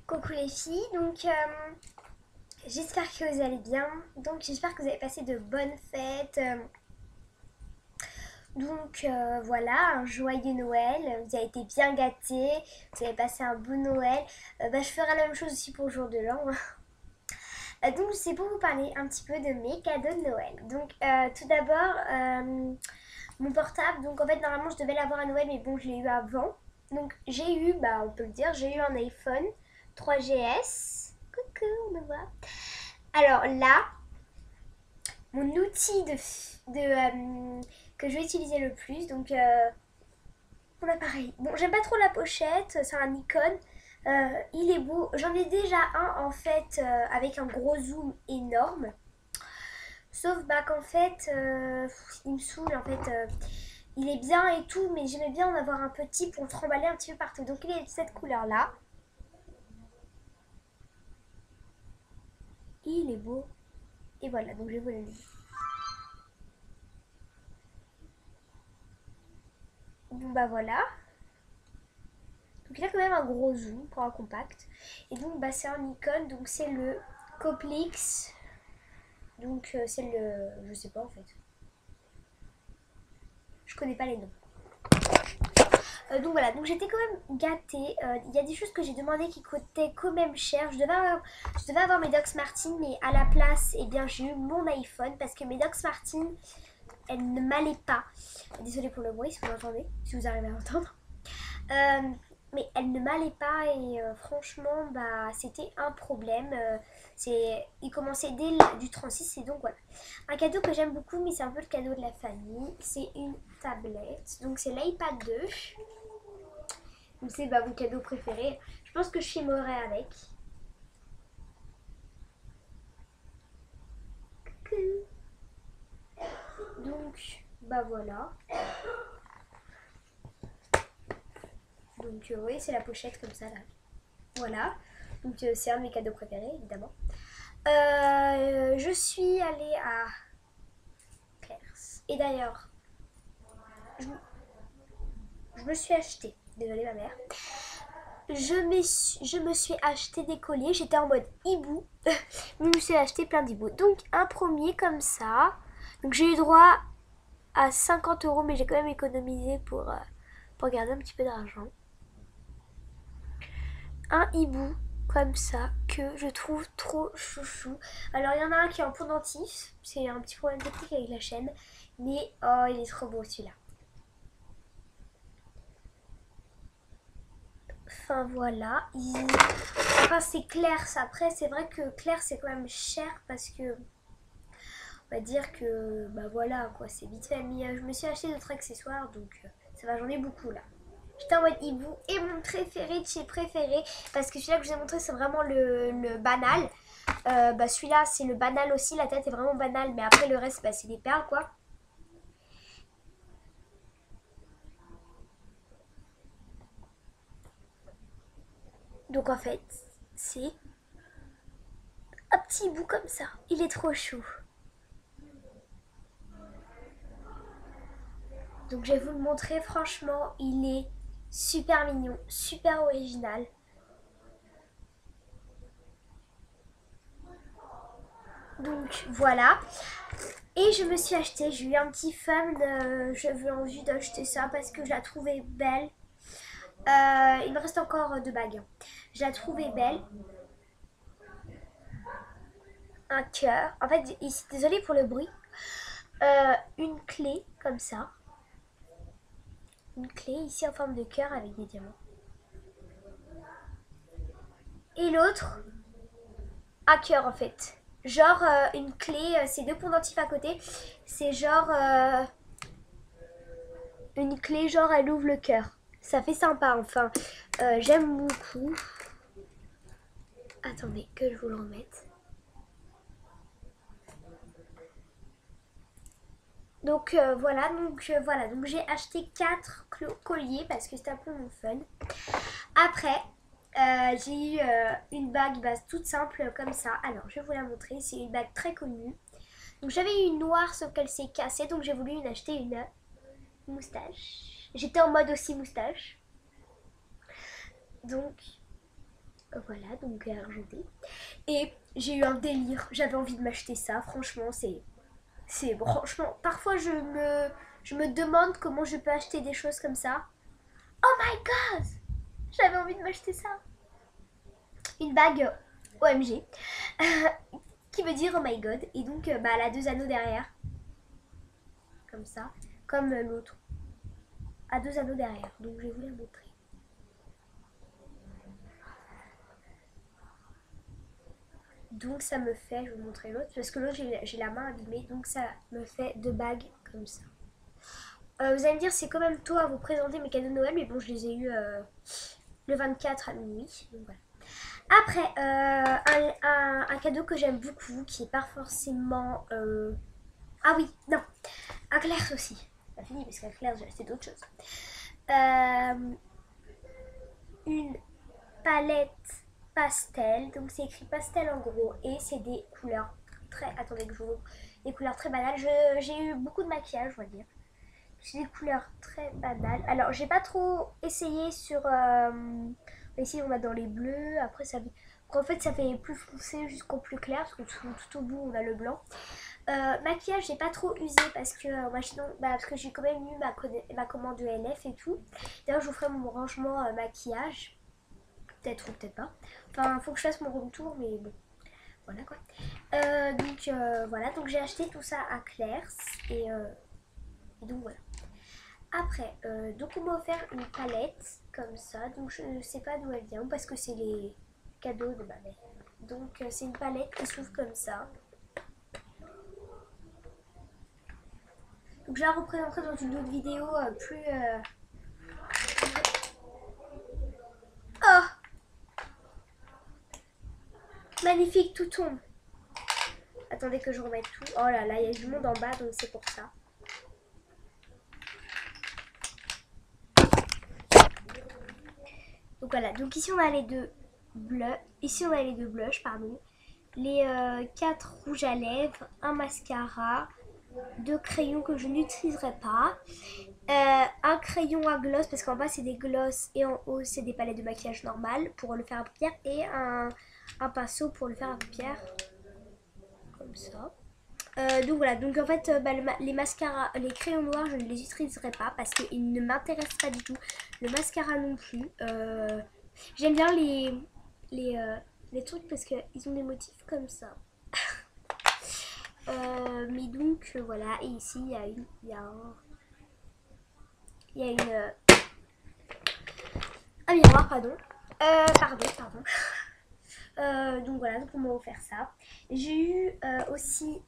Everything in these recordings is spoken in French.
Coucou les filles, donc j'espère que vous allez bien, donc j'espère que vous avez passé de bonnes fêtes, voilà, un joyeux Noël, vous avez été bien gâtés, vous avez passé un bon Noël. Je ferai la même chose aussi pour le jour de l'an. Donc c'est pour vous parler un petit peu de mes cadeaux de Noël. Donc tout d'abord, mon portable, donc en fait normalement je devais l'avoir à Noël mais bon je l'ai eu avant. Donc j'ai eu, on peut le dire, j'ai eu un iPhone 3GS. Coucou, on me voit. Alors là, mon outil que je vais utiliser le plus, donc mon appareil. Bon, j'aime pas trop la pochette, c'est un Nikon. Il est beau. J'en ai déjà un en fait avec un gros zoom énorme. Sauf qu'en fait, il me saoule en fait. Il est bien et tout, mais j'aimais bien en avoir un petit pour le trimballer un petit peu partout. Donc il est de cette couleur là. Il est beau. Et voilà, donc je vais vous le dire. Bon voilà. Donc il a quand même un gros zoom pour un compact. Et donc c'est un Nikon, donc c'est le Coplix. Donc c'est le... je sais pas en fait. Je connais pas les noms. Donc voilà, donc j'étais quand même gâtée. Il y a des choses que j'ai demandé qui coûtaient quand même cher. Je devais avoir mes Docs Martens, mais à la place, eh bien, j'ai eu mon iPhone parce que mes Docs Martens, elles ne m'allaient pas. Désolée pour le bruit si vous m'entendez, si vous arrivez à entendre. Mais elles ne m'allaient pas et franchement, c'était un problème. Il commençait dès du 36 et donc voilà. Un cadeau que j'aime beaucoup, mais c'est un peu le cadeau de la famille, c'est une tablette. Donc c'est l'iPad 2. Donc c'est mon cadeau préféré. Je pense que je filmerai avec. Donc voilà. Donc oui, c'est la pochette comme ça là. Voilà. Donc c'est un de mes cadeaux préférés évidemment. Je suis allée à Claire's. Et d'ailleurs, je me suis acheté. Désolée ma mère. Je me suis acheté des colliers. J'étais en mode hibou. Je me suis acheté plein d'hiboux. Donc un premier comme ça. Donc j'ai eu droit à 50 €, mais j'ai quand même économisé pour garder un petit peu d'argent. Un hibou comme ça que je trouve trop chouchou. Alors il y en a un qui est en pendentif. C'est un petit problème technique avec la chaîne. Mais oh, il est trop beau celui-là. Enfin voilà. Enfin c'est clair. Après c'est vrai que clair c'est quand même cher parce que on va dire que voilà quoi, c'est vite fait. Mais je me suis acheté d'autres accessoires donc ça va, j'en ai beaucoup là. J'étais en mode hibou et mon préféré de chez préféré parce que celui-là que je vous ai montré c'est vraiment le banal. Celui-là c'est le banal aussi, la tête est vraiment banale mais après le reste c'est des perles quoi. Donc en fait c'est un petit bout comme ça, il est trop chou. Donc je vais vous le montrer, franchement il est super mignon, super original. Donc voilà. Et je me suis acheté, j'ai eu un petit fun, j'avais envie d'acheter ça parce que je la trouvais belle. Il me reste encore deux bagues. Je la trouvais belle. Un cœur. En fait, ici, désolée pour le bruit. Une clé comme ça. Une clé ici en forme de cœur avec des diamants. Et l'autre, un cœur en fait. Genre une clé, c'est deux pendentifs à côté. C'est genre une clé, genre elle ouvre le cœur. Ça fait sympa enfin. J'aime beaucoup. Attendez que je vous le remette. Donc voilà, donc j'ai acheté 4 colliers parce que c'était un peu mon fun. Après, j'ai eu une bague toute simple comme ça. Alors, je vais vous la montrer. C'est une bague très connue. Donc j'avais eu une noire sauf qu'elle s'est cassée. Donc j'ai voulu en acheter une moustache. J'étais en mode aussi moustache. Donc Voilà, donc argenté. Et j'ai eu un délire, j'avais envie de m'acheter ça, franchement, franchement, parfois je me demande comment je peux acheter des choses comme ça. Oh my god! J'avais envie de m'acheter ça. Une bague OMG, qui veut dire oh my god, et donc bah, elle a 2 anneaux derrière, comme ça, comme l'autre, a 2 anneaux derrière, donc je vais vous les montrer. Donc ça me fait, je vais vous montrer l'autre, parce que l'autre j'ai la main abîmée, donc ça me fait 2 bagues comme ça. Vous allez me dire c'est quand même tôt à vous présenter mes cadeaux de Noël, mais bon je les ai eu le 24 à minuit, donc voilà. Après, un cadeau que j'aime beaucoup, qui est pas forcément... Ah oui, non, un Clairs aussi. Pas fini, parce qu'un Clairs j'ai acheté d'autres choses. Une palette pastel, donc c'est écrit pastel en gros, et c'est des couleurs très... Attendez que je vous montre. Des couleurs très banales. J'ai eu beaucoup de maquillage, on va dire. J'ai des couleurs très banales. Alors, j'ai pas trop essayé sur... ici, on a dans les bleus. Après, en fait, ça fait plus foncé jusqu'au plus clair. Parce que tout au bout, on a le blanc. Maquillage, j'ai pas trop usé parce que, parce que j'ai quand même eu ma commande de LF et tout. D'ailleurs, je vous ferai mon rangement maquillage. Peut-être ou peut-être pas. Enfin, faut que je fasse mon room tour, mais bon. Voilà quoi. Voilà. Donc, j'ai acheté tout ça à Clairs. Et donc, voilà. Après, donc on m'a offert une palette comme ça, donc je ne sais pas d'où elle vient parce que c'est les cadeaux de ma mère. Donc c'est une palette qui s'ouvre comme ça. Donc je la représenterai dans une autre vidéo plus... Oh! Magnifique, tout tombe. Attendez que je remette tout. Oh là là, il y a du monde en bas, donc c'est pour ça. Donc voilà, donc ici on a les 2 bleus, ici on a les 2 blushs, pardon, les 4 rouges à lèvres, un mascara, 2 crayons que je n'utiliserai pas, un crayon à gloss parce qu'en bas c'est des gloss et en haut c'est des palettes de maquillage normales pour le faire à paupières et un pinceau pour le faire à paupières, comme ça. Donc voilà, donc en fait les mascaras, les crayons noirs je ne les utiliserai pas parce qu'ils ne m'intéressent pas du tout, le mascara non plus. J'aime bien les trucs parce qu'ils ont des motifs comme ça. Mais donc voilà, et ici il y a un miroir, pardon. Pardon. Donc voilà, donc on m'a offert ça. J'ai eu aussi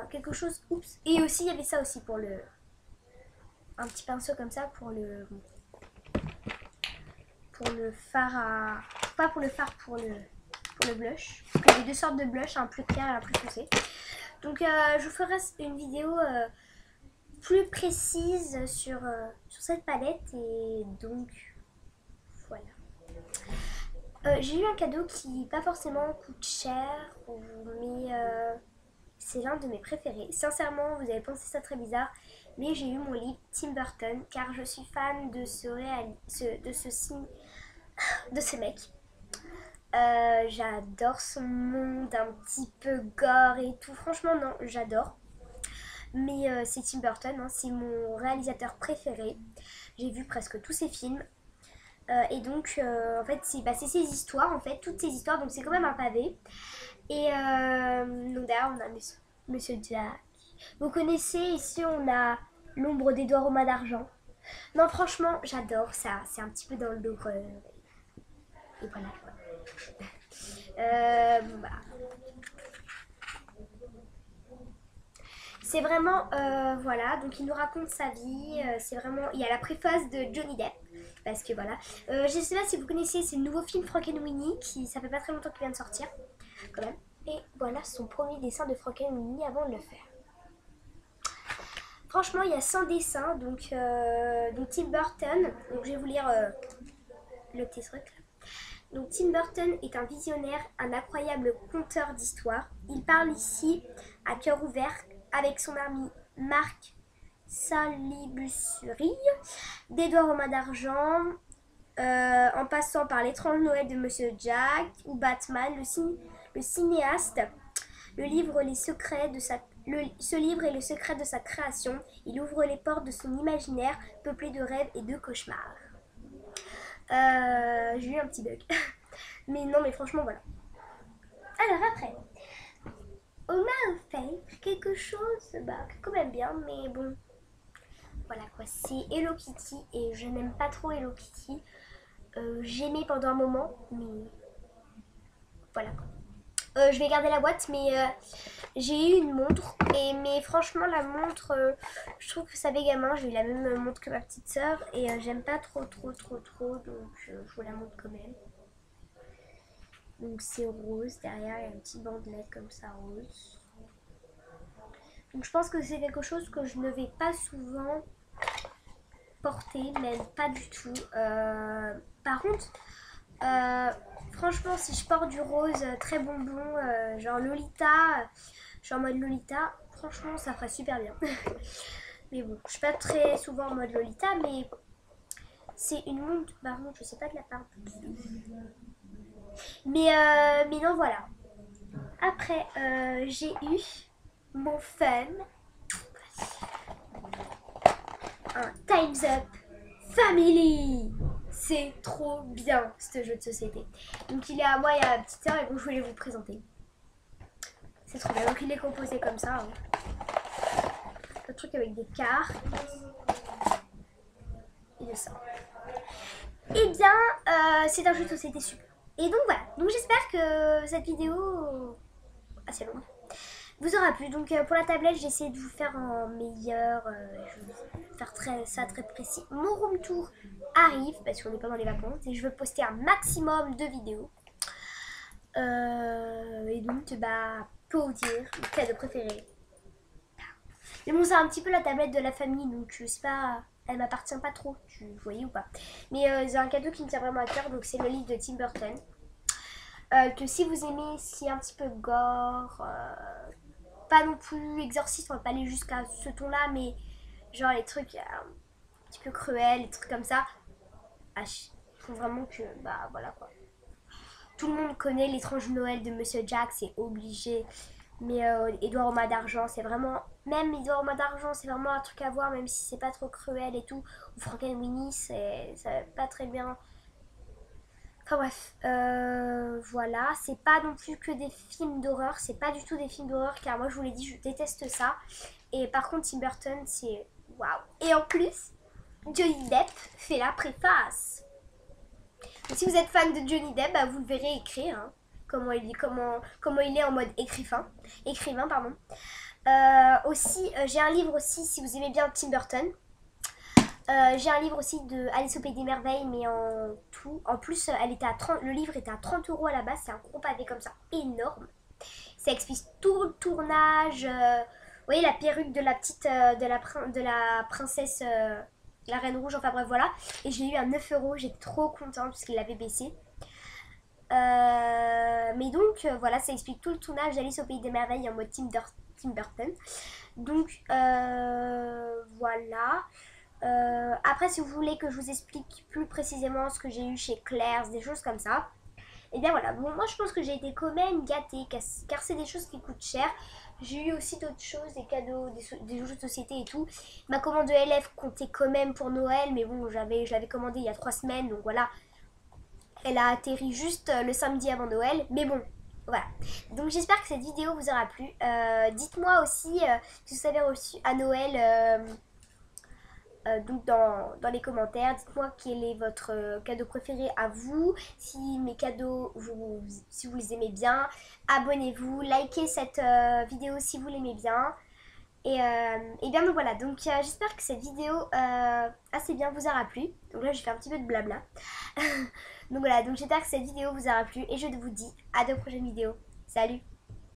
quelque chose, oups, et aussi il y avait ça aussi pour un petit pinceau comme ça pour le fard à, pas pour le fard, pour le blush. Parce que j'ai 2 sortes de blush, un plus clair et un plus foncé. Donc je vous ferai une vidéo plus précise sur cette palette et donc voilà. J'ai eu un cadeau qui pas forcément coûte cher, mais c'est l'un de mes préférés. Sincèrement, vous avez pensé ça très bizarre, mais j'ai eu mon livre Tim Burton car je suis fan de ce mec. J'adore son monde un petit peu gore et tout. Franchement, non, j'adore. Mais c'est Tim Burton, hein, c'est mon réalisateur préféré. J'ai vu presque tous ses films. Et donc, en fait, c'est ses histoires, en fait, toutes ses histoires. Donc, c'est quand même un pavé. Et donc, d'ailleurs, on a Monsieur Jack. Vous connaissez, ici, on a L'ombre d'Édouard aux mains d'argent. Non, franchement, j'adore ça. C'est un petit peu dans l'horreur. Et voilà. Voilà. C'est vraiment, voilà, donc il nous raconte sa vie, c'est vraiment, il y a la préface de Johnny Depp, parce que voilà, je sais pas si vous connaissez, c'est le nouveau film Frankenweenie, ça fait pas très longtemps qu'il vient de sortir, quand même, et voilà son premier dessin de Frankenweenie avant de le faire. Franchement, il y a 100 dessins, donc Tim Burton, donc je vais vous lire le petit truc là. Donc Tim Burton est un visionnaire, un incroyable conteur d'histoires. Il parle ici à cœur ouvert avec son ami Marc Salibussuri, d'Édouard aux mains d'argent, en passant par L'étrange Noël de Monsieur Jack ou Batman, le cinéaste, ce livre est le secret de sa création. Il ouvre les portes de son imaginaire peuplé de rêves et de cauchemars. J'ai eu un petit bug. Mais non, mais franchement, voilà. Alors après, on m'a offert quelque chose, quand même bien, mais bon. Voilà quoi, c'est Hello Kitty et je n'aime pas trop Hello Kitty. J'aimais pendant un moment, mais voilà quoi. Je vais garder la boîte, mais j'ai eu une montre. Mais franchement, la montre, je trouve que ça fait gamin. J'ai eu la même montre que ma petite soeur. Et j'aime pas trop. Donc je vous la montre quand même. Donc c'est rose. Derrière, il y a une petite bandelette comme ça, rose. Donc je pense que c'est quelque chose que je ne vais pas souvent porter, même pas du tout. Par contre, franchement, si je porte du rose très bonbon, genre Lolita, je suis en mode Lolita, franchement, ça ferait super bien. Mais bon, je suis pas très souvent en mode Lolita, mais c'est une montre. Par contre, je sais pas de la part. Mais non, voilà. Après, j'ai eu mon fun. Un Time's Up Family. C'est trop bien ce jeu de société. Donc il est à moi et à ma petite soeur et bon je voulais vous le présenter. C'est trop bien. Donc il est composé comme ça. Hein. Le truc avec des cartes. Et de ça. Et bien c'est un jeu de société super. Et donc voilà. Donc j'espère que cette vidéo assez longue vous aura plu. Donc pour la tablette, j'ai essayé de vous faire en meilleur. Je vais faire ça très précis. Mon room tour arrive parce qu'on n'est pas dans les vacances et je veux poster un maximum de vidéos. Et donc, pour vous dire, mon cadeau préféré. Mais bon, c'est un petit peu la tablette de la famille, donc je sais pas, elle m'appartient pas trop, vous voyez ou pas. Mais c'est un cadeau qui me tient vraiment à cœur, donc c'est le livre de Tim Burton. Que si vous aimez, si un petit peu gore, pas non plus exorciste, on va pas aller jusqu'à ce ton là, mais genre les trucs un petit peu cruels, les trucs comme ça, il faut vraiment que, voilà quoi. Tout le monde connaît L'étrange Noël de Monsieur Jack, c'est obligé. Mais Édouard au mât d'argent, c'est vraiment, même Édouard au mât d'argent, c'est vraiment un truc à voir, même si c'est pas trop cruel et tout. Ou Frankenweenie, ça va pas très bien. Enfin bref, voilà, c'est pas non plus que des films d'horreur, c'est pas du tout des films d'horreur car moi je vous l'ai dit, je déteste ça. Et par contre Tim Burton, c'est waouh. Et en plus, Johnny Depp fait la préface. Et si vous êtes fan de Johnny Depp, vous le verrez écrire, hein, comment il est en mode écrivain pardon. Aussi, j'ai un livre aussi si vous aimez bien Tim Burton. J'ai un livre aussi de Alice au Pays des Merveilles, mais en tout. En plus, le livre était à 30 € à la base. C'est un gros pavé comme ça, énorme. Ça explique tout le tournage. Vous voyez la perruque de la petite, de la princesse, la Reine Rouge. Enfin bref, voilà. Et je l'ai eu à 9 €. J'étais trop contente parce qu'il l'avait baissé. Mais donc, voilà, ça explique tout le tournage d'Alice au Pays des Merveilles en mode Tim Burton. Donc, voilà. Après, si vous voulez que je vous explique plus précisément ce que j'ai eu chez Claire's, des choses comme ça, et bien voilà. Bon, moi je pense que j'ai été quand même gâtée car c'est des choses qui coûtent cher. J'ai eu aussi d'autres choses, des cadeaux, des jeux de société et tout. Ma commande de LF comptait quand même pour Noël, mais bon, je l'avais commandée il y a 3 semaines, donc voilà. Elle a atterri juste le samedi avant Noël, mais bon, voilà. Donc j'espère que cette vidéo vous aura plu. Dites-moi aussi si vous avez reçu à Noël. Donc dans les commentaires, dites-moi quel est votre cadeau préféré à vous. Si mes cadeaux, si vous les aimez bien, abonnez-vous, likez cette vidéo si vous l'aimez bien. Et bien donc voilà, donc j'espère que cette vidéo assez bien vous aura plu. Donc là je fais un petit peu de blabla. Donc voilà, donc j'espère que cette vidéo vous aura plu et je vous dis à de prochaines vidéos. Salut!